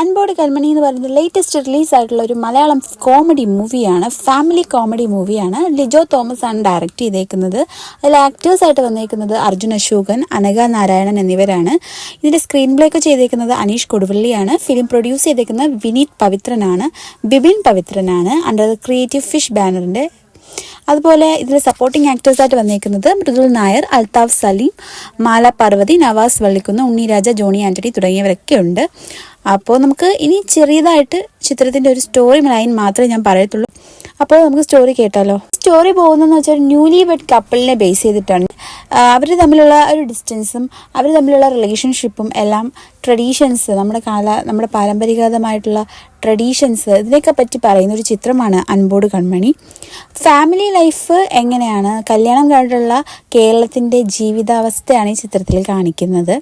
അൻപോട് കൽമണി എന്ന് പറയുന്നത് ലേറ്റസ്റ്റ് റിലീസായിട്ടുള്ള ഒരു മലയാളം കോമഡി മൂവിയാണ്. ഫാമിലി കോമഡി മൂവിയാണ്. ലിജോ തോമസ് ആണ് ഡയറക്റ്റ് ചെയ്തേക്കുന്നത്. അതിൽ ആക്ടേഴ്സായിട്ട് വന്നേക്കുന്നത് അർജുൻ അശോകൻ, അനഘ നാരായണൻ എന്നിവരാണ്. ഇതിൻ്റെ സ്ക്രീൻ പ്ലേ ഒക്കെ ചെയ്തേക്കുന്നത് അനീഷ് കൊടുവള്ളിയാണ്. ഫിലിം പ്രൊഡ്യൂസ് ചെയ്തേക്കുന്നത് വിനീത് പവിത്രനാണ്, ബിബിൻ പവിത്രനാണ്, അണ്ടർ ദ ക്രിയേറ്റീവ് ഫിഷ് ബാനറിൻ്റെ. അതുപോലെ ഇതിൽ സപ്പോർട്ടിംഗ് ആക്ടേഴ്സായിട്ട് വന്നേക്കുന്നത് മൃദുൽ നായർ, അൽതാഫ് സലീം, മാല പാർവതി, നവാസ് വള്ളിക്കുന്ന്, ഉണ്ണിരാജ, ജോണി ആൻ്റണി തുടങ്ങിയവരൊക്കെ ഉണ്ട്. അപ്പോൾ നമുക്ക് ഇനി ചെറിയതായിട്ട് ചിത്രത്തിൻ്റെ ഒരു സ്റ്റോറി ലൈൻ മാത്രമേ ഞാൻ പറയത്തുള്ളൂ. അപ്പോൾ നമുക്ക് സ്റ്റോറി കേട്ടാലോ. സ്റ്റോറി പോകുന്നതെന്ന് വെച്ചാൽ ന്യൂലി വെഡ് കപ്പിളിനെ ബേസ് ചെയ്തിട്ടാണ്. അവർ തമ്മിലുള്ള ഒരു ഡിസ്റ്റൻസും അവർ തമ്മിലുള്ള റിലേഷൻഷിപ്പും എല്ലാം ട്രഡീഷൻസ്, നമ്മുടെ പാരമ്പരികമായിട്ടുള്ള ട്രഡീഷൻസ്, ഇതിനെയൊക്കെ പറ്റി പറയുന്ന ഒരു ചിത്രമാണ് അൻപോട് കൺമണി. ഫാമിലി ലൈഫ് എങ്ങനെയാണ്, കല്യാണം കഴിഞ്ഞിട്ടുള്ള കേരളത്തിൻ്റെ ജീവിതാവസ്ഥയാണ് ഈ ചിത്രത്തിൽ കാണിക്കുന്നത്.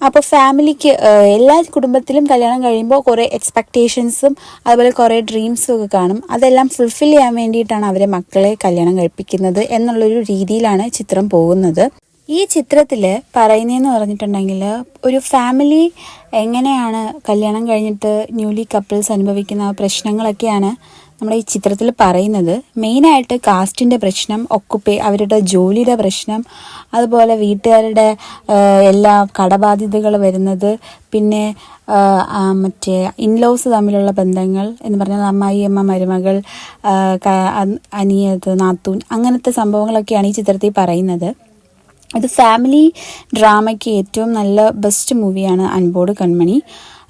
അപ്പോൾ ഫാമിലിക്ക് എല്ലാ കുടുംബത്തിലും കല്യാണം കഴിയുമ്പോൾ കുറേ എക്സ്പെക്റ്റേഷൻസും അതുപോലെ കുറേ ഡ്രീംസും ഒക്കെ കാണും. അതെല്ലാം ഫുൾഫിൽ ചെയ്യാൻ വേണ്ടിയിട്ടാണ് അവരെ മക്കളെ കല്യാണം കഴിപ്പിക്കുന്നത് എന്നുള്ളൊരു രീതിയിലാണ് ചിത്രം പോകുന്നത്. ഈ ചിത്രത്തിൽ പറയുന്നതെന്ന് പറഞ്ഞിട്ടുണ്ടെങ്കിൽ ഒരു ഫാമിലി എങ്ങനെയാണ് കല്യാണം കഴിഞ്ഞിട്ട് ന്യൂലി കപ്പിൾസ് അനുഭവിക്കുന്ന പ്രശ്നങ്ങളൊക്കെയാണ് നമ്മുടെ ഈ ചിത്രത്തിൽ പറയുന്നത്. മെയിനായിട്ട് കാസ്റ്റിൻ്റെ പ്രശ്നം, അവരുടെ ജോലിയുടെ പ്രശ്നം, അതുപോലെ വീട്ടുകാരുടെ എല്ലാ കടബാധ്യതകൾ വരുന്നത്, പിന്നെ മറ്റേ ഇൻലോസ് തമ്മിലുള്ള ബന്ധങ്ങൾ എന്ന് പറഞ്ഞാൽ അമ്മായി, അമ്മ, മരുമകൾ, അനിയത്ത്, നാത്തൂൻ, അങ്ങനത്തെ സംഭവങ്ങളൊക്കെയാണ് ഈ ചിത്രത്തിൽ പറയുന്നത്. ഇത് ഫാമിലി ഡ്രാമയ്ക്ക് ഏറ്റവും നല്ല ബെസ്റ്റ് മൂവിയാണ് അൻപോട് കൺമണി.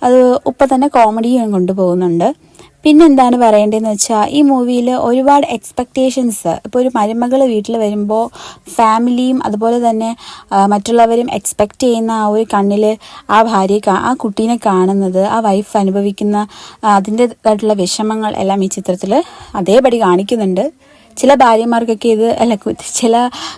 അത് ഒപ്പം തന്നെ കോമഡിയും കൊണ്ടുപോകുന്നുണ്ട്. പിന്നെ എന്താണ് പറയേണ്ടതെന്ന് വെച്ചാൽ ഈ മൂവിയിൽ ഒരുപാട് എക്സ്പെക്റ്റേഷൻസ്, ഇപ്പോൾ ഒരു മരുമകൾ വീട്ടിൽ വരുമ്പോൾ ഫാമിലിയും അതുപോലെ തന്നെ മറ്റുള്ളവരും എക്സ്പെക്റ്റ് ചെയ്യുന്ന ആ ഒരു കണ്ണിൽ ആ കുട്ടീനെ കാണുന്നത്, ആ വൈഫ് അനുഭവിക്കുന്ന അതിൻ്റെതായിട്ടുള്ള വിഷമങ്ങൾ എല്ലാം ഈ ചിത്രത്തിൽ അതേപടി കാണിക്കുന്നുണ്ട്. ചില ഭാര്യമാർക്കൊക്കെ ചില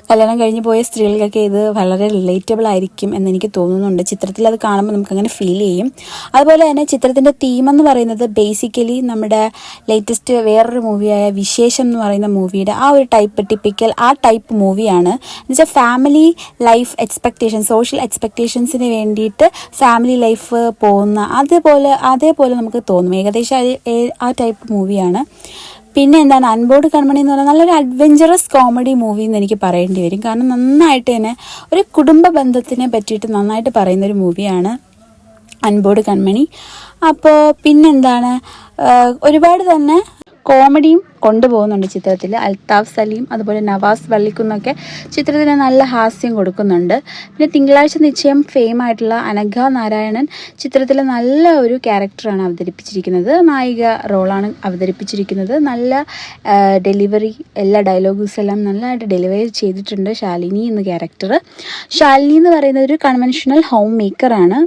കല്യാണം കഴിഞ്ഞ് പോയ സ്ത്രീകൾക്കൊക്കെ ഇത് വളരെ റിലേറ്റബിൾ ആയിരിക്കും എന്നെനിക്ക് തോന്നുന്നുണ്ട്. ചിത്രത്തിൽ അത് കാണുമ്പോൾ നമുക്കങ്ങനെ ഫീൽ ചെയ്യും. അതുപോലെ തന്നെ ചിത്രത്തിൻ്റെ തീമെന്ന് പറയുന്നത് ബേസിക്കലി നമ്മുടെ ലേറ്റസ്റ്റ് വേറൊരു മൂവിയായ വിശേഷം എന്ന് പറയുന്ന മൂവിയുടെ ആ ഒരു ടിപ്പിക്കൽ ടൈപ്പ് മൂവിയാണ്. എന്നുവെച്ചാൽ ഫാമിലി ലൈഫ് എക്സ്പെക്റ്റേഷൻ, സോഷ്യൽ എക്സ്പെക്റ്റേഷൻസിന് വേണ്ടിയിട്ട് ഫാമിലി ലൈഫ് പോകുന്ന അതേപോലെ നമുക്ക് തോന്നും. ഏകദേശം ആ ടൈപ്പ് മൂവിയാണ്. പിന്നെ എന്താണ് അൻപോട് കൺമണി എന്ന് പറഞ്ഞാൽ നല്ലൊരു അഡ്വഞ്ചറസ് കോമഡി മൂവി എന്ന് എനിക്ക് പറയേണ്ടി വരും. കാരണം നന്നായിട്ട് തന്നെ ഒരു കുടുംബ ബന്ധത്തിനെ പറ്റിയിട്ട് നന്നായിട്ട് പറയുന്നൊരു മൂവിയാണ് അൻപോട് കൺമണി. അപ്പോൾ പിന്നെന്താണ്, ഒരുപാട് തന്നെ കോമഡിയും കൊണ്ടുപോകുന്നുണ്ട് ചിത്രത്തിൽ. അൽതാഫ് സലീം അതുപോലെ നവാസ് വള്ളിക്കുന്നൊക്കെ ചിത്രത്തിന് നല്ല ഹാസ്യം കൊടുക്കുന്നുണ്ട്. പിന്നെ തിങ്കളാഴ്ച നിശ്ചയം ഫെയിം ആയിട്ടുള്ള അനഘ നാരായണൻ ചിത്രത്തിൽ നല്ല ഒരു ക്യാരക്ടറാണ് അവതരിപ്പിച്ചിരിക്കുന്നത്. നായിക റോളാണ് അവതരിപ്പിച്ചിരിക്കുന്നത്. നല്ല ഡെലിവറി, എല്ലാ ഡയലോഗ്സ് എല്ലാം നല്ലതായിട്ട് ഡെലിവറി ചെയ്തിട്ടുണ്ട് ശാലിനി എന്ന ക്യാരക്ടർ. ശാലിനി എന്ന് പറയുന്നത് ഒരു കൺവെൻഷണൽ ഹോം മേക്കറാണ്.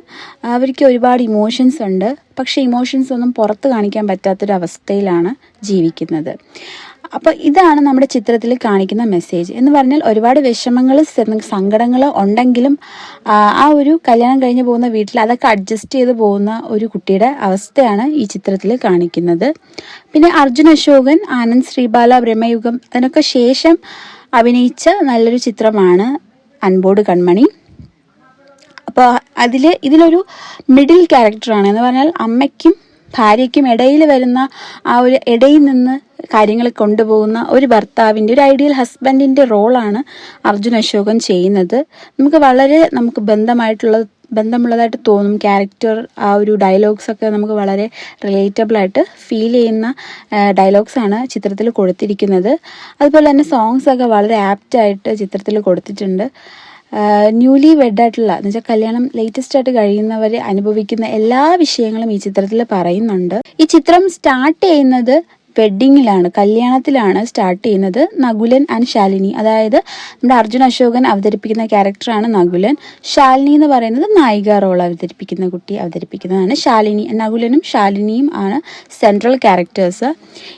അവർക്ക് ഒരുപാട് ഇമോഷൻസ് ഉണ്ട്. പക്ഷേ ഇമോഷൻസ് ഒന്നും പുറത്ത് കാണിക്കാൻ പറ്റാത്തൊരവസ്ഥയിലാണ് ജീവിക്കുന്നത്. അപ്പോൾ ഇതാണ് നമ്മുടെ ചിത്രത്തിൽ കാണിക്കുന്ന മെസ്സേജ് എന്ന് പറഞ്ഞാൽ ഒരുപാട് വിഷമങ്ങൾ, സങ്കടങ്ങൾ ഉണ്ടെങ്കിലും ആ ഒരു കല്യാണം കഴിഞ്ഞ് പോകുന്ന വീട്ടിൽ അതൊക്കെ അഡ്ജസ്റ്റ് ചെയ്ത് പോകുന്ന ഒരു കുട്ടിയുടെ അവസ്ഥയാണ് ഈ ചിത്രത്തിൽ കാണിക്കുന്നത്. പിന്നെ അർജുൻ അശോകൻ, ആനന്ദ് ശ്രീബാല, ബ്രഹ്മയുഗം അതിനൊക്കെ ശേഷം അഭിനയിച്ച നല്ലൊരു ചിത്രമാണ് അൻപോട് കൺമണി. അപ്പോൾ ഇതിലൊരു മിഡിൽ ക്യാരക്ടറാണ് എന്ന് പറഞ്ഞാൽ അമ്മയ്ക്കും ഭാര്യയ്ക്കും ഇടയിൽ വരുന്ന ആ ഒരു ഇടയിൽ നിന്ന് കാര്യങ്ങൾ കൊണ്ടുപോകുന്ന ഒരു ഭർത്താവിൻ്റെ, ഒരു ഐഡിയൽ ഹസ്ബൻഡിൻ്റെ റോളാണ് അർജുൻ അശോകൻ ചെയ്യുന്നത്. നമുക്ക് ബന്ധമുള്ളതായിട്ട് തോന്നും. ക്യാരക്ടർ, ആ ഒരു ഡയലോഗ്സൊക്കെ നമുക്ക് വളരെ റിലേറ്റബിളായിട്ട് ഫീൽ ചെയ്യുന്ന ഡയലോഗ്സാണ് ചിത്രത്തിൽ കൊടുത്തിരിക്കുന്നത്. അതുപോലെ തന്നെ സോങ്സൊക്കെ വളരെ ആപ്റ്റായിട്ട് ചിത്രത്തിൽ കൊടുത്തിട്ടുണ്ട്. ന്യൂലി വെഡായിട്ടുള്ള എന്ന് വെച്ചാൽ കല്യാണം ലേറ്റസ്റ്റ് ആയിട്ട് കഴിയുന്നവർ അനുഭവിക്കുന്ന എല്ലാ വിഷയങ്ങളും ഈ ചിത്രത്തിൽ പറയുന്നുണ്ട്. ഈ ചിത്രം സ്റ്റാർട്ട് ചെയ്യുന്നത് വെഡ്ഡിങ്ങിലാണ്, കല്യാണത്തിലാണ് സ്റ്റാർട്ട് ചെയ്യുന്നത്. നകുലൻ ആൻഡ് ശാലിനി, അതായത് നമ്മുടെ അർജുൻ അശോകൻ അവതരിപ്പിക്കുന്ന ക്യാരക്ടറാണ് നകുലൻ. ശാലിനി എന്ന് പറയുന്നത് നായിക റോൾ അവതരിപ്പിക്കുന്നതാണ് ശാലിനി. നകുലനും ശാലിനിയും ആണ് സെൻട്രൽ ക്യാരക്ടേഴ്സ്.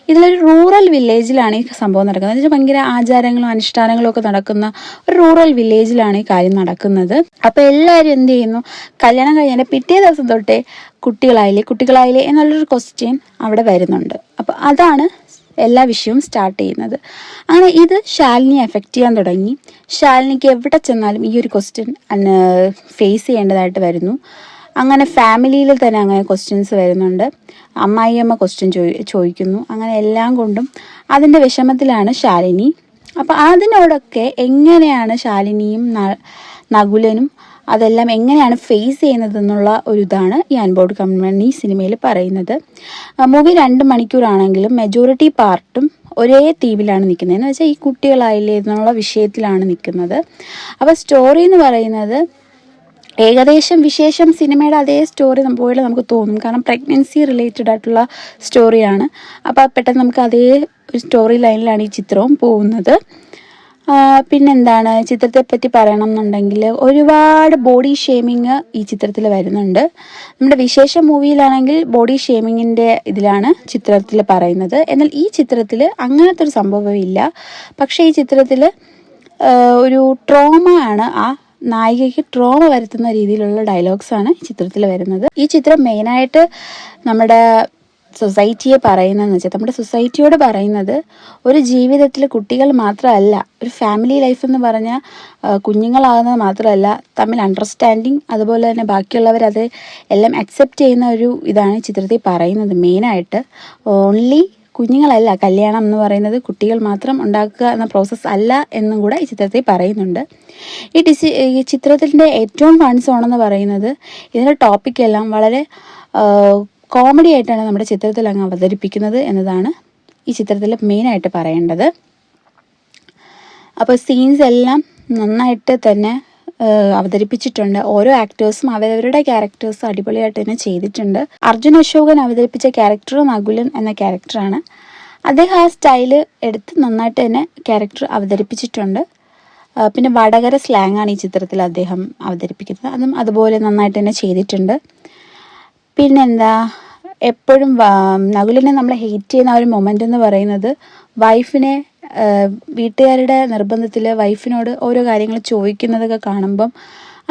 ഇതിലൊരു റൂറൽ വില്ലേജിലാണ് ഈ സംഭവം നടക്കുന്നത്. എന്ന് വെച്ചാൽ ഭയങ്കര ആചാരങ്ങളും അനുഷ്ഠാനങ്ങളും ഒക്കെ നടക്കുന്ന ഒരു റൂറൽ വില്ലേജിലാണ് ഈ കാര്യം നടക്കുന്നത്. അപ്പോൾ എല്ലാവരും എന്ത് ചെയ്യുന്നു, കല്യാണം കഴിഞ്ഞാൽ പിറ്റേ ദിവസം തൊട്ടേ കുട്ടികളായില്ലേ എന്നുള്ളൊരു ക്വസ്റ്റ്യൻ അവിടെ വരുന്നുണ്ട്. അപ്പോൾ അതാണ് എല്ലാ വിഷയവും സ്റ്റാർട്ട് ചെയ്യുന്നത്. അങ്ങനെ ഇത് ശാലിനിയെ എഫക്റ്റ് ചെയ്യാൻ തുടങ്ങി. ശാലിനിക്ക് എവിടെ ചെന്നാലും ഈ ഒരു ക്വസ്റ്റ്യൻ ഫേസ് ചെയ്യേണ്ടതായിട്ട് വരുന്നു. അങ്ങനെ ഫാമിലിയിൽ തന്നെ അങ്ങനെ ക്വസ്റ്റ്യൻസ് വരുന്നുണ്ട്. അമ്മായിയമ്മ ക്വസ്റ്റ്യൻ ചോദിക്കുന്നു. അങ്ങനെ എല്ലാം കൊണ്ടും അതിൻ്റെ വിഷമത്തിലാണ് ശാലിനി. അപ്പോൾ അതിനോടൊക്കെ എങ്ങനെയാണ് ശാലിനിയും നകുലനും അതെല്ലാം എങ്ങനെയാണ് ഫേസ് ചെയ്യുന്നതെന്നുള്ള ഒരു ഇതാണ് ഈ അൺബോർഡ് കൺമണി സിനിമയിൽ പറയുന്നത്. മൂവി 2 മണിക്കൂറാണെങ്കിലും മെജോറിറ്റി പാർട്ടും ഒരേ തീമിലാണ് നിൽക്കുന്നത്. എന്ന് വെച്ചാൽ ഈ കുട്ടികളായില്ലേ എന്നുള്ള വിഷയത്തിലാണ് നിൽക്കുന്നത്. അപ്പോൾ സ്റ്റോറി എന്ന് പറയുന്നത് ഏകദേശം വിശേഷം സിനിമയുടെ അതേ സ്റ്റോറി പോലെ നമുക്ക് തോന്നും. കാരണം പ്രഗ്നൻസി റിലേറ്റഡ് ആയിട്ടുള്ള സ്റ്റോറിയാണ്. അപ്പോൾ പെട്ടെന്ന് നമുക്ക് അതേ ഒരു സ്റ്റോറി ലൈനിലാണ് ഈ ചിത്രവും പോകുന്നത്. പിന്നെന്താണ് ചിത്രത്തെ പറ്റി പറയണം എന്നുണ്ടെങ്കിൽ ഒരുപാട് ബോഡി ഷേമിങ് ഈ ചിത്രത്തിൽ വരുന്നുണ്ട്. നമ്മുടെ വിശേഷ മൂവിയിലാണെങ്കിൽ ബോഡി ഷേമിങ്ങിൻ്റെ ഇതിലാണ് ചിത്രത്തിൽ പറയുന്നത്. എന്നാൽ ഈ ചിത്രത്തിൽ അങ്ങനത്തെ ഒരു സംഭവമില്ല. പക്ഷേ ഈ ചിത്രത്തിൽ ഒരു ട്രോമ ആണ്, ആ നായികയ്ക്ക് ട്രോമ വരുത്തുന്ന രീതിയിലുള്ള ഡയലോഗ്സാണ് ഈ ചിത്രത്തിൽ വരുന്നത്. ഈ ചിത്രം മെയിനായിട്ട് നമ്മുടെ സൊസൈറ്റിയെ പറയുന്നതെന്ന് വെച്ചാൽ നമ്മുടെ സൊസൈറ്റിയോട് പറയുന്നത് ഒരു ജീവിതത്തിൽ കുട്ടികൾ മാത്രമല്ല, ഒരു ഫാമിലി ലൈഫ് എന്ന് പറഞ്ഞാൽ കുഞ്ഞുങ്ങളാകുന്നത് മാത്രമല്ല, തമ്മിൽ അണ്ടർസ്റ്റാൻഡിങ്, അതുപോലെ തന്നെ ബാക്കിയുള്ളവരത് എല്ലാം അക്സെപ്റ്റ് ചെയ്യുന്ന ഒരു ഇതാണ് ഈ ചിത്രത്തിൽ പറയുന്നത്. മെയിനായിട്ട് ഓൺലി കുഞ്ഞുങ്ങളല്ല, കല്യാണം എന്ന് പറയുന്നത് കുട്ടികൾ മാത്രം ഉണ്ടാക്കുക എന്ന പ്രോസസ്സ് അല്ല എന്നും കൂടെ ഈ ചിത്രത്തിൽ പറയുന്നുണ്ട്. ഈ ചിത്രത്തിൻ്റെ ഏറ്റവും ഫൺ സോണെന്ന് പറയുന്നത് ഇതിൻ്റെ ടോപ്പിക്കെല്ലാം വളരെ കോമഡി ആയിട്ടാണ് നമ്മുടെ ചിത്രത്തിൽ അങ്ങ് അവതരിപ്പിക്കുന്നത് എന്നതാണ് ഈ ചിത്രത്തിൽ മെയിനായിട്ട് പറയേണ്ടത്. അപ്പോൾ സീൻസ് എല്ലാം നന്നായിട്ട് തന്നെ അവതരിപ്പിച്ചിട്ടുണ്ട്. ഓരോ ആക്ടേഴ്സും അവരവരുടെ ക്യാരക്ടേഴ്സ് അടിപൊളിയായിട്ട് തന്നെ ചെയ്തിട്ടുണ്ട്. അർജുൻ അശോകൻ അവതരിപ്പിച്ച ക്യാരക്ടർ നകുലൻ എന്ന ക്യാരക്ടറാണ്. അദ്ദേഹം ആ സ്റ്റൈല് എടുത്ത് നന്നായിട്ട് തന്നെ ക്യാരക്ടർ അവതരിപ്പിച്ചിട്ടുണ്ട്. പിന്നെ വടകര സ്ലാങ്ങാണ് ഈ ചിത്രത്തിൽ അദ്ദേഹം അവതരിപ്പിക്കുന്നത്. അതും അതുപോലെ നന്നായിട്ട് തന്നെ ചെയ്തിട്ടുണ്ട്. പിന്നെന്താ, എപ്പോഴും നകുലിനെ നമ്മളെ ഹെയ്റ്റ് ചെയ്യുന്ന ഒരു മൊമെൻ്റ് എന്ന് പറയുന്നത് വൈഫിനെ വീട്ടുകാരുടെ നിർബന്ധത്തിൽ വൈഫിനോട് ഓരോ കാര്യങ്ങൾ ചോദിക്കുന്നതൊക്കെ കാണുമ്പം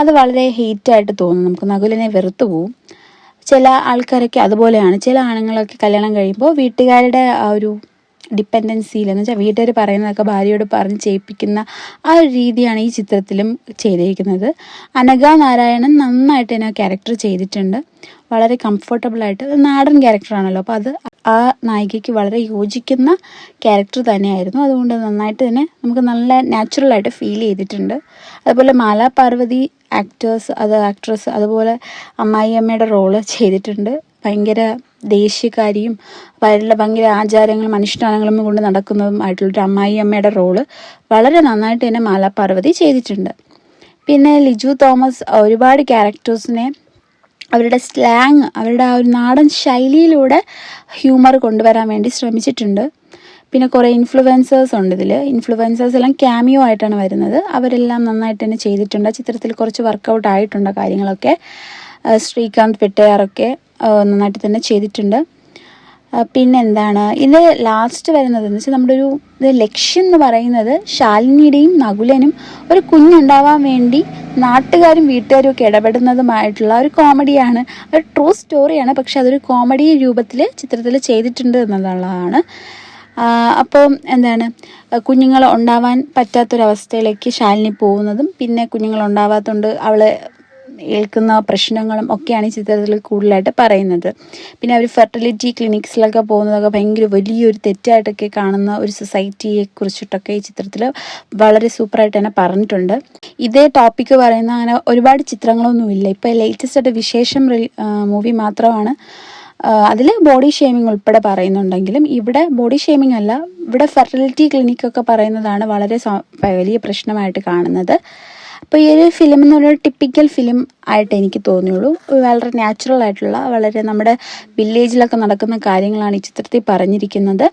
അത് വളരെ ഹെയ്റ്റായിട്ട് തോന്നും. നമുക്ക് നകുലിനെ വെറുത്തു പോവും. ചില ആൾക്കാരൊക്കെ അതുപോലെയാണ്. ചില ആണുങ്ങളൊക്കെ കല്യാണം കഴിയുമ്പോൾ വീട്ടുകാരുടെ ആ ഒരു ഡിപ്പെൻഡൻസിയിൽ എന്ന് വെച്ചാൽ വീട്ടുകാർ പറയുന്നതൊക്കെ ഭാര്യയോട് പറഞ്ഞ് ചെയ്യിപ്പിക്കുന്ന ആ ഒരു രീതിയാണ് ഈ ചിത്രത്തിലും ചെയ്തിരിക്കുന്നത്. അനഘ നാരായണൻ നന്നായിട്ട് തന്നെ ക്യാരക്ടർ ചെയ്തിട്ടുണ്ട്. വളരെ കംഫർട്ടബിളായിട്ട്, നാടൻ ക്യാരക്ടറാണല്ലോ, അപ്പോൾ അത് ആ നായികയ്ക്ക് വളരെ യോജിക്കുന്ന ക്യാരക്ടർ തന്നെയായിരുന്നു. അതുകൊണ്ട് നന്നായിട്ട് തന്നെ നമുക്ക് നല്ല നാച്ചുറലായിട്ട് ഫീൽ ചെയ്തിട്ടുണ്ട്. അതുപോലെ മാല പാർവതി ആക്ട്രസ് അതുപോലെ അമ്മായിയമ്മയുടെ റോള് ചെയ്തിട്ടുണ്ട്. ഭയങ്കര ദേഷ്യക്കാരിയും ഭയങ്കര ആചാരങ്ങളും അനുഷ്ഠാനങ്ങളും കൊണ്ട് നടക്കുന്നതുമായിട്ടുള്ളൊരു അമ്മായിയമ്മയുടെ റോള് വളരെ നന്നായിട്ട് തന്നെ മാല പാർവതി ചെയ്തിട്ടുണ്ട്. പിന്നെ ലിജു തോമസ് ഒരുപാട് ക്യാരക്ടേഴ്സിനെ അവരുടെ സ്ലാങ്, അവരുടെ ആ ഒരു നാടൻ ശൈലിയിലൂടെ ഹ്യൂമർ കൊണ്ടുവരാൻ വേണ്ടി ശ്രമിച്ചിട്ടുണ്ട്. പിന്നെ കുറേ ഇൻഫ്ലുവൻസേഴ്സ് ഉണ്ട് ഇതിൽ. ഇൻഫ്ലുവൻസേഴ്സ് എല്ലാം ക്യാമിയോ ആയിട്ടാണ് വരുന്നത്. അവരെല്ലാം നന്നായിട്ട് തന്നെ ചെയ്തിട്ടുണ്ട്. ചിത്രത്തിൽ കുറച്ച് വർക്കൗട്ട് ആയിട്ടുണ്ട് കാര്യങ്ങളൊക്കെ. ശ്രീകാന്ത് പെട്ടയാറൊക്കെ നന്നായിട്ട് തന്നെ ചെയ്തിട്ടുണ്ട്. പിന്നെന്താണ്, ഇത് ലാസ്റ്റ് വരുന്നതെന്ന് വെച്ചാൽ നമ്മുടെ ഒരു ലക്ഷ്യം എന്ന് പറയുന്നത് ശാലിനിയുടെയും നകുലനും ഒരു കുഞ്ഞുണ്ടാവാൻ വേണ്ടി നാട്ടുകാരും വീട്ടുകാരും ഒക്കെ ഇടപെടുന്നതുമായിട്ടുള്ള ഒരു കോമഡിയാണ്. ഒരു ട്രൂ സ്റ്റോറിയാണ്, പക്ഷെ അതൊരു കോമഡി രൂപത്തിൽ ചിത്രത്തിൽ ചെയ്തിട്ടുണ്ട് എന്നുള്ളതാണ്. അപ്പോൾ എന്താണ്, കുഞ്ഞുങ്ങൾ ഉണ്ടാവാൻ പറ്റാത്തൊരവസ്ഥയിലേക്ക് ശാലിനി പോകുന്നതും പിന്നെ കുഞ്ഞുങ്ങൾ ഉണ്ടാവാത്തതുകൊണ്ട് അവൾ ഏൽക്കുന്ന പ്രശ്നങ്ങളും ഒക്കെയാണ് ഈ ചിത്രത്തിൽ കൂടുതലായിട്ട് പറയുന്നത്. പിന്നെ അവർ ഫെർട്ടിലിറ്റി ക്ലിനിക്സിലൊക്കെ പോകുന്നതൊക്കെ ഭയങ്കര വലിയൊരു തെറ്റായിട്ടൊക്കെ കാണുന്ന ഒരു സൊസൈറ്റിയെ കുറിച്ചിട്ടൊക്കെ ഈ ചിത്രത്തിൽ വളരെ സൂപ്പറായിട്ട് തന്നെ പറഞ്ഞിട്ടുണ്ട്. ഇതേ ടോപ്പിക്ക് പറയുന്ന അങ്ങനെ ഒരുപാട് ചിത്രങ്ങളൊന്നുമില്ല. ഇപ്പോൾ ലേറ്റസ്റ്റ് ആയിട്ട് വിശേഷം മൂവി മാത്രമാണ് അതിൽ ബോഡി ഷേമിങ് ഉൾപ്പെടെ പറയുന്നുണ്ടെങ്കിലും ഇവിടെ ബോഡി ഷേമിങ് അല്ല, ഇവിടെ ഫെർട്ടിലിറ്റി ക്ലിനിക്കൊക്കെ പറയുന്നതാണ് വളരെ വലിയ പ്രശ്നമായിട്ട് കാണുന്നത്. അപ്പോൾ ഈ ഒരു ഫിലിം എന്ന് പറയുന്നത് ടിപ്പിക്കൽ ഫിലിം ആയിട്ട് എനിക്ക് തോന്നിയുള്ളൂ. വളരെ നാച്ചുറൽ ആയിട്ടുള്ള, വളരെ നമ്മുടെ വില്ലേജിലൊക്കെ നടക്കുന്ന കാര്യങ്ങളാണ് ഈ ചിത്രത്തിൽ പറഞ്ഞിരിക്കുന്നത്.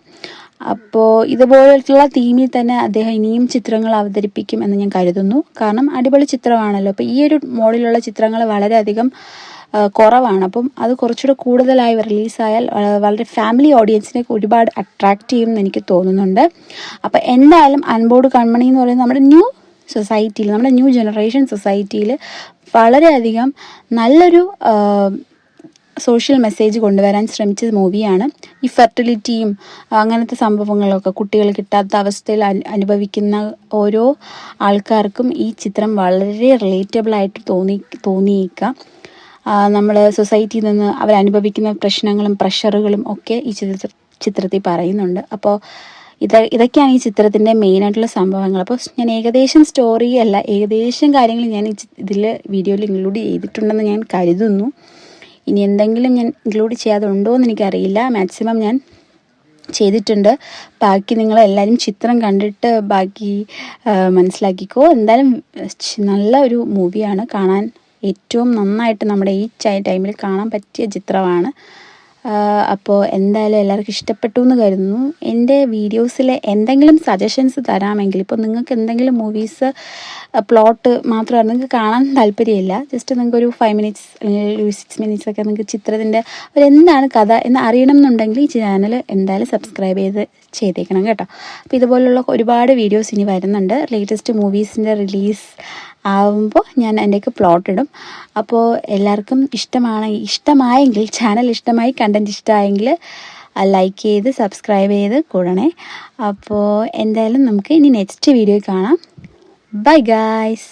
അപ്പോൾ ഇതുപോലുള്ള തീമിൽ തന്നെ അദ്ദേഹം ഇനിയും ചിത്രങ്ങൾ അവതരിപ്പിക്കും എന്ന് ഞാൻ കരുതുന്നു. കാരണം അടിപൊളി ചിത്രമാണല്ലോ. അപ്പോൾ ഈ ഒരു മോഡലുള്ള ചിത്രങ്ങൾ വളരെയധികം കുറവാണ്. അപ്പം അത് കുറച്ചുകൂടെ കൂടുതലായി റിലീസായാൽ വളരെ ഫാമിലി ഓഡിയൻസിനെ ഒരുപാട് അട്രാക്റ്റ് ചെയ്യുമെന്ന് എനിക്ക് തോന്നുന്നുണ്ട്. അപ്പോൾ എന്തായാലും അൺബോർഡ് കൺമണി എന്ന് പറയുന്നത് നമ്മുടെ ന്യൂ സൊസൈറ്റിയിൽ, നമ്മുടെ ന്യൂ ജനറേഷൻ സൊസൈറ്റിയിൽ വളരെയധികം നല്ലൊരു സോഷ്യൽ മെസ്സേജ് കൊണ്ടുവരാൻ ശ്രമിച്ച മൂവിയാണ്. ഈ ഫെർട്ടിലിറ്റിയും അങ്ങനത്തെ സംഭവങ്ങളൊക്കെ കുട്ടികൾ കിട്ടാത്ത അവസ്ഥയിൽ അനുഭവിക്കുന്ന ഓരോ ആൾക്കാർക്കും ഈ ചിത്രം വളരെ റിലേറ്റബിളായിട്ട് തോന്നിയേക്കാം. നമ്മൾ സൊസൈറ്റിയിൽ നിന്ന് അവരനുഭവിക്കുന്ന പ്രശ്നങ്ങളും പ്രഷറുകളും ഒക്കെ ഈ ചിത്രത്തിൽ പറയുന്നുണ്ട്. അപ്പോൾ ഇതൊക്കെയാണ് ഈ ചിത്രത്തിൻ്റെ മെയിനായിട്ടുള്ള സംഭവങ്ങൾ. അപ്പോൾ ഞാൻ ഏകദേശം സ്റ്റോറി അല്ല, ഏകദേശം കാര്യങ്ങൾ ഞാൻ ഇതിൽ വീഡിയോയിൽ ഇൻക്ലൂഡ് ചെയ്തിട്ടുണ്ടെന്ന് ഞാൻ കരുതുന്നു. ഇനി എന്തെങ്കിലും ഞാൻ ഇൻക്ലൂഡ് ചെയ്യാതുണ്ടോ എന്ന് എനിക്കറിയില്ല. മാക്സിമം ഞാൻ ചെയ്തിട്ടുണ്ട്. ബാക്കി നിങ്ങളെല്ലാവരും ചിത്രം കണ്ടിട്ട് ബാക്കി മനസ്സിലാക്കിക്കോ. എന്തായാലും നല്ല ഒരു മൂവിയാണ്, കാണാൻ ഏറ്റവും നന്നായിട്ട് നമ്മുടെ ഈ ടൈമിൽ കാണാൻ പറ്റിയ ചിത്രമാണ്. അപ്പോൾ എന്തായാലും എല്ലാവർക്കും ഇഷ്ടപ്പെട്ടു എന്ന് കരുതുന്നു. എൻ്റെ വീഡിയോസിലെ എന്തെങ്കിലും സജഷൻസ് തരാമെങ്കിൽ, ഇപ്പോൾ നിങ്ങൾക്ക് എന്തെങ്കിലും മൂവീസ് പ്ലോട്ട് മാത്രമാണ് നിങ്ങൾക്ക് കാണാൻ താല്പര്യമില്ല, ജസ്റ്റ് നിങ്ങൾക്കൊരു 5 മിനിറ്റ്സ് അല്ലെങ്കിൽ ഒരു 6 മിനിറ്റ്സ് ഒക്കെ നിങ്ങൾക്ക് ചിത്രത്തിൻ്റെ എന്താണ് കഥ എന്ന് അറിയണം എന്നുണ്ടെങ്കിൽ ഈ ചാനൽ എന്തായാലും സബ്സ്ക്രൈബ് ചെയ്തേക്കണം കേട്ടോ. അപ്പോൾ ഇതുപോലുള്ള ഒരുപാട് വീഡിയോസ് ഇനി വരുന്നുണ്ട്. ലേറ്റസ്റ്റ് മൂവീസിൻ്റെ റിലീസ് ആവുമ്പോൾ ഞാൻ അതിൻ്റെയൊക്കെ പ്ലോട്ട് ഇടും. അപ്പോൾ എല്ലാവർക്കും ഇഷ്ടമായെങ്കിൽ, ചാനൽ ഇഷ്ടമായി, കണ്ടൻറ് ഇഷ്ടമായെങ്കിൽ ലൈക്ക് ചെയ്ത് സബ്സ്ക്രൈബ് ചെയ്ത് കൂടണേ. അപ്പോൾ എന്തായാലും നമുക്ക് ഇനി നെക്സ്റ്റ് വീഡിയോ കാണാം. Bye guys.